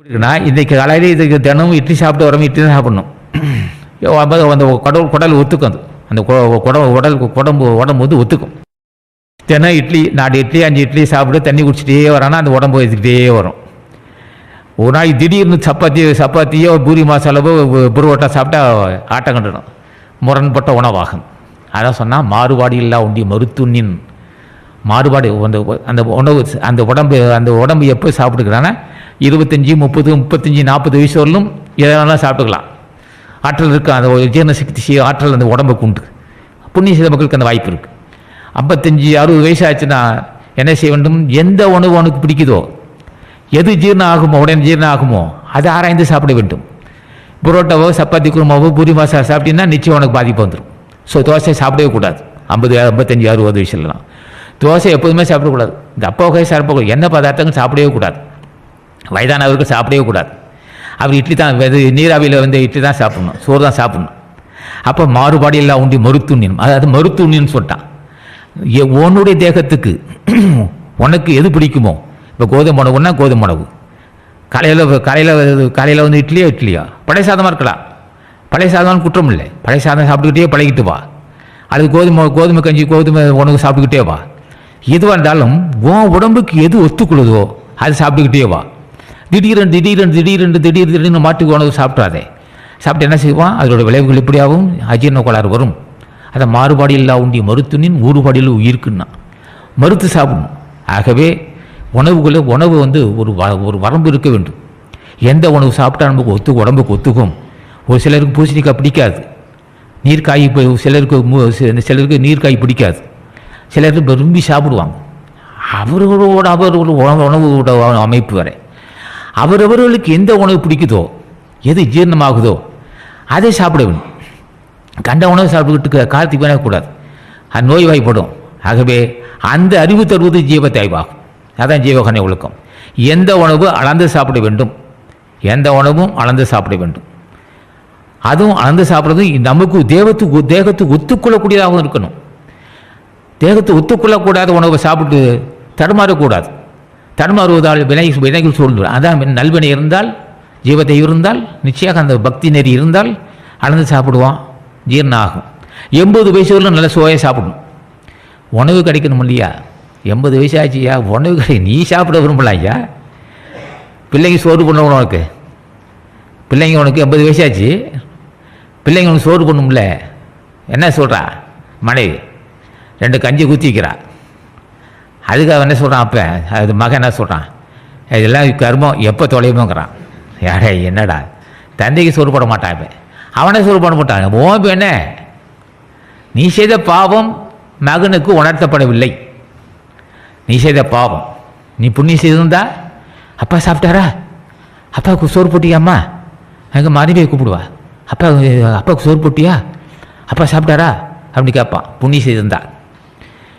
இருக்குன்னா இன்றைக்கி காலையில் இதுக்கு தினமும் இட்லி சாப்பிட்டு வரணும், இட்லி தான் சாப்பிட்ணும். அந்த குடல் ஒத்துக்கும், அந்த உடம்பு வந்து ஒத்துக்கும். தினம் இட்லி 4 இட்லி 5 இட்லி சாப்பிட்டு தண்ணி குடிச்சிட்டே வரானா அந்த உடம்பு வச்சுக்கிட்டே வரும். ஒரு நாளைக்கு திடீர்னு சப்பாத்தியோ பூரி மசாலாவோ புரோட்டா சாப்பிட்டா ஆட்டம் கண்டுடும், முரண்பட்ட உணவாகும். அதான் சொன்னால் மாறுபாடு இல்லா உண்டி மருத்துவனின் மாறுபாடு. அந்த உணவு அந்த உடம்பு எப்போ சாப்பிட்டுக்கிறான்னா 25, 30, 35, 40 வயசு வரலும் எதனாலும் சாப்பிட்டுக்கலாம். ஆற்றல் இருக்குது, அந்த ஜீரண சக்தி ஆற்றல் அந்த உடம்புக்கு உண்டு. புண்ணிய செய்த மக்களுக்கு அந்த வாய்ப்பு இருக்குது. 55, 60 வயசு ஆச்சுன்னா என்ன செய்ய வேண்டும்? எந்த உணவு உனக்கு பிடிக்குதோ, எது ஜீரணம் ஆகுமோ, உடனே ஜீரணம் ஆகுமோ அதை ஆராய்ந்து சாப்பிட வேண்டும். புரோட்டாவோ சப்பாத்தி குருமாவோ பூரி மசாலா சாப்பிட்டீங்கன்னா நிச்சயம் உனக்கு பாதிப்பு வந்துடும். ஸோ தோசை சாப்பிடவே கூடாது. 50, 55, 60 வயசுலாம் தோசை எப்போதுமே சாப்பிடக்கூடாது. இந்த அப்பா வகை சாப்பிடக்கூடாது, எண்ணெய் பதார்த்தங்கள் சாப்பிடவே கூடாது. வயதானவருக்கு சாப்பிடவே கூடாது. அவர் இட்லி தான், நீராவியில் வந்து இட்லி தான் சாப்பிடணும், சோறு தான் சாப்பிடணும். அப்போ மாறுபாடு எல்லாம் உண்டி மருத்துவம், அதாவது மருத்துவம்னு சொல்லிட்டான். உன்னுடைய தேகத்துக்கு உனக்கு எது பிடிக்குமோ, இப்போ கோதுமை உணவுன்னா கோதுமை உணவு, காலையில் வந்து இட்லியா பழைய சாதமாக இருக்கலாம். பழைய சாதம்னு குற்றம் இல்லை, பழைய சாதம் சாப்பிட்டுக்கிட்டே பழகிட்டு வா. அது கோதுமை கஞ்சி கோதுமை உணவு சாப்பிட்டுக்கிட்டே வா. எதுவாக இருந்தாலும் உன் உடம்புக்கு எது ஒத்துக்கொள்ளுதோ அது சாப்பிட்டுக்கிட்டே வா. திடீரென்று மாட்டுக்கு உணவு சாப்பிட்றாதே. சாப்பிட்டு என்ன செய்வான்? அதோட விளைவுகள் எப்படியாகவும் அஜீரண கோளாறு வரும். அதை மாறுபாடு இல்லா உண்டி மருத்துவனின் ஊறுபாடில் உயிர்க்குன்னா மறுத்து சாப்பிடணும். ஆகவே உணவு வந்து ஒரு வரம்பு இருக்க வேண்டும். எந்த உணவு சாப்பிட்டா நமக்கு உடம்புக்கு ஒத்துக்கும். ஒரு சிலருக்கு பூசணிக்காய் பிடிக்காது, நீர்க்காய். சிலருக்கு நீர்க்காய் பிடிக்காது, சிலருக்கு விரும்பி சாப்பிடுவாங்க. அவர்களோட உணவோட அமைப்பு வரை அவரவர்களுக்கு எந்த உணவு பிடிக்குதோ, எது ஜீரணமாகுதோ அதை சாப்பிட வேண்டும். கண்ட உணவு சாப்பிட்டுக்கிட்டு காலத்துக்கு வேணக்கூடாது, அது நோய் வாய்ப்படும். ஆகவே அந்த அறிவு தருவது ஜீவத்தாய்வாகும். அதான் ஜீவகண ஒழுக்கம். எந்த உணவு அளந்து சாப்பிட வேண்டும், எந்த உணவும் அளந்து சாப்பிட வேண்டும். அதுவும் அளந்து சாப்பிட்றது நமக்கு தேகத்துக்கு ஒத்துக்கொள்ளக்கூடியதாகவும் இருக்கணும். தேகத்தை ஒத்துக்கொள்ளக்கூடாத உணவை சாப்பிட்டு தடுமாறக்கூடாது. தடுமாறுவதால் வினைகள் சூழ்ந்துடும். அதான் நல்வினை இருந்தால், ஜீவத்தை இருந்தால், நிச்சயமாக அந்த பக்தி நெறி இருந்தால் அளந்து சாப்பிடுவான், ஜீரணம் ஆகும். 80 வயசு வரலும் நல்ல சுவையாக சாப்பிடணும். உணவு கிடைக்கணும் இல்லையா? 80 வயசு ஆச்சுயா, உணவு நீ சாப்பிட விரும்பலாம் ஐயா. பிள்ளைங்க சோறு பண்ணணும் உனக்கு. பிள்ளைங்க உனக்கு 80 வயசாச்சு, பிள்ளைங்க உனக்கு சோறு பண்ணும்ல. என்ன சொல்கிறா மனைவி? 2 கஞ்சி ஊற்றி வைக்கிறா. அதுக்கு அவன் என்ன சொல்கிறான்? அப்போ அது மகன் என்ன சொல்கிறான்? இதெல்லாம் கர்மம் எப்போ தொலைவோங்கிறான். யாரே என்னடா, தந்தைக்கு சோறு போட மாட்டான். இப்போ அவனே சோறு போட மாட்டான். ஓம்பு என்ன? நீ செய்த பாவம் மகனுக்கு உணர்த்தப்படவில்லை. நீ செய்த பாவம், நீ புண்ணியம் செய்திருந்தா அப்பா சாப்பிட்டாரா? அப்பாவுக்கு சோறு போட்டியாம்மா? எங்கள் மனைவியை கூப்பிடுவா. அப்பாவுக்கு சோறு போட்டியா? அப்பா சாப்பிட்டாரா அப்படின்னு கேட்பான், புண்ணியம் செய்திருந்தா.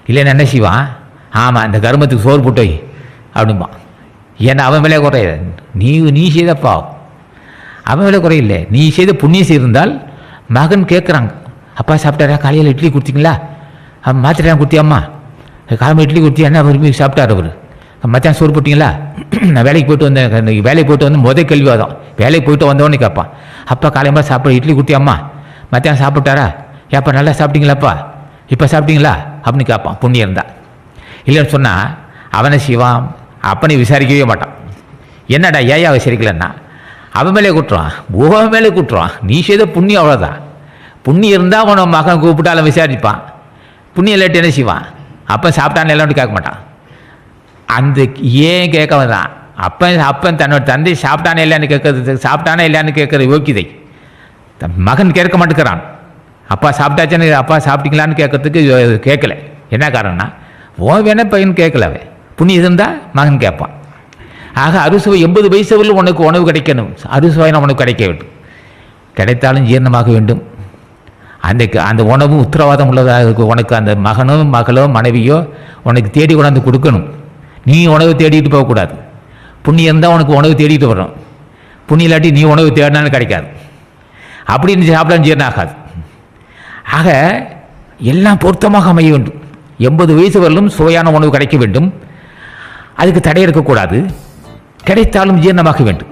இல்லைன்னு என்ன செய்வான்? ஆமாம், இந்த கர்மத்துக்கு சோறு போட்டோய் அப்படிம்பான். ஏன்னா அவன் மேலே குறைய, நீ செய்த பாவம் அவன் மேலே குறையில்லை. நீ செய்த புண்ணியம் செய்திருந்தால் மகன் கேட்குறாங்க, அப்பா சாப்பிட்டாரா? காலையில் இட்லி கொடுத்தீங்களா? அவன் மாத்திரம் கொடுத்தியாம்மா? காலமாக இட்லி கொடுத்தியா? என்ன விரும்பி சாப்பிட்டார் அவர்? மத்தியானம் சோறு போட்டிங்களா? நான் வேலைக்கு போயிட்டு வந்து முதல் கேள்வி அதான். வேலைக்கு போயிட்டு வந்தவொடனே கேட்பான், அப்பா காலையில் சாப்பிட இட்லி கொடுத்தியாம்மா? மத்தியானம் சாப்பிட்டாரா? ஏப்பா நல்லா சாப்பிட்டீங்களாப்பா? இப்போ சாப்பிட்டீங்களா அப்படின்னு கேட்பான், புண்ணியம் இருந்தா. இல்லைன்னு சொன்னால் அவனை செய்வான், அப்பனை விசாரிக்கவே மாட்டான். என்னடா ஏயா விசாரிக்கலன்னா அவன் மேலே கூட்டுறான், உன் மேலே கூட்டுறான். நீ செய்த புண்ணியம் அவ்வளோதான். புண்ணியம் இருந்தால் அவனை மகன் கூப்பிட்டாலும் விசாரிப்பான். புண்ணியம் இல்லாட்டி என்ன செய்வான்? அப்போ சாப்பிட்டான்னு எல்லாரும் கேட்க மாட்டான். அந்த ஏன் கேட்க வந்தான்? அப்பன் தன்னோட தந்தை சாப்பிட்டானே இல்லையான்னு கேட்கறது யோக்கியதை மகன் கேட்க மாட்டேங்கிறான். அப்பா சாப்பிட்டாச்சான்னு, அப்பா சாப்பிட்டீங்களான்னு கேட்கறதுக்கு கேட்கல. என்ன காரணம்னா ஓ வேணா பையன் கேட்கல. அவன் புண்ணியம் இருந்தால் மகன் கேட்பான். ஆக அறுசுவை 80 வயசு வரலும் உனக்கு உணவு கிடைக்கணும். அறுசுவைனா உனக்கு கிடைக்க வேண்டும். கிடைத்தாலும் ஜீரணமாக வேண்டும். அந்த உணவு உத்தரவாதம் உள்ளதாக இருக்கும். உனக்கு அந்த மகனோ மகளோ மனைவியோ உனக்கு தேடி கொண்டாந்து கொடுக்கணும். நீ உணவு தேடிட்டு போகக்கூடாது. புண்ணியம் இருந்தால் உனக்கு உணவு தேடிட்டு வரும். புண்ணியம் இல்லாட்டி நீ உணவு தேடினாலும் கிடைக்காது. அப்படின்னு சாப்பிட ஜீரணம் ஆகாது. ஆக எல்லாம் பொருத்தமாக அமைய வேண்டும். 80 வயசு வரலும் சுவையான உணவு கிடைக்க வேண்டும். அதுக்கு தடை இருக்கக்கூடாது. கிடைத்தாலும் ஜீரணமாக வேண்டும்.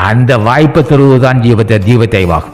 அந்த வாய்ப்பை தருவதுதான் ஜீவத்தை ஜீவத்தைவாகும்.